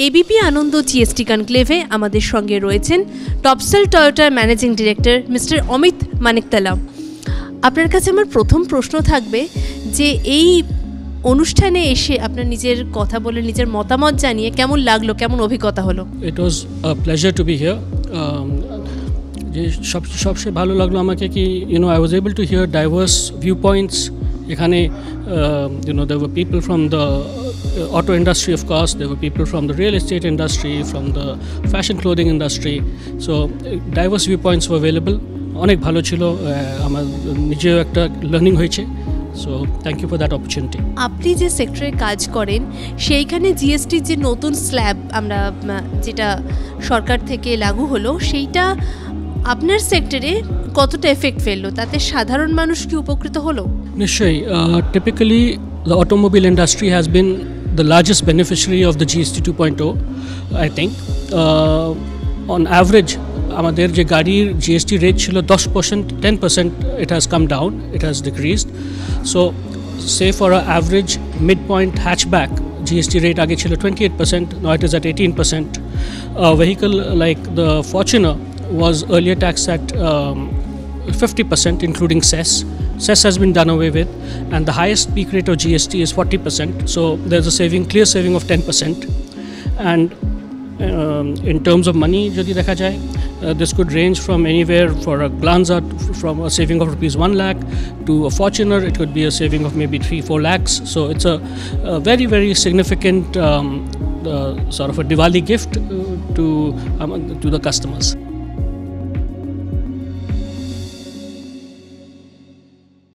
ABP আনন্দ GST কনক্লেভে আমাদের সঙ্গে রয়েছেন টপসেল টয়োটার managing director mister Amit Maniktala. আপনার কাছে আমার প্রথম প্রশ্ন থাকবে যে এই অনুষ্ঠানে এসে আপনার নিজের কথা বলে নিজের মতামত জানিয়ে কেমন লাগলো, কেমন অভিজ্ঞতা হলো? It was a pleasure to be here. যে সবচেয়ে ভালো লাগলো আমাকে কি I was able to hear diverse view points. এখানে there were people from the auto industry, of course, there were people from the real estate industry, from the fashion clothing industry, so diverse viewpoints were available. অনেক ভালো ছিল, আমার নিজেও একটা learning হয়েছে, so thank you for that opportunity. আপনি যে সেক্টরে কাজ করেন সেইখানে জিএসটির যে নতুন স্ল্যাব আমরা যেটা সরকার থেকে লাগু হলো সেইটা আপনার সেক্টরে কতটা এফেক্ট ফেললো, তাতে সাধারণ মানুষ কি উপকৃত হলো? নিশ্চয়ই। Typically the automobile industry has been the largest beneficiary of the GST 2.0, I think. On average, আমাদের যে গাড়ির GST রেট ছিল 10%, 10% it has come down, it has decreased. So say for an average midpoint hatchback, GST rate আগে ছিল 28%, now it is at 18%. A vehicle like the Fortuner was earlier taxed at 50%, including cess. Cess has been done away with, and the highest peak rate of GST is 40%. So there's a clear saving of 10%. And in terms of money, jodi dekha jay, this could range from anywhere for a Glanza from a saving of rupees 1 lakh to a Fortuner. It could be a saving of maybe 3-4 lakhs. So it's a very, very significant sort of a Diwali gift to the customers.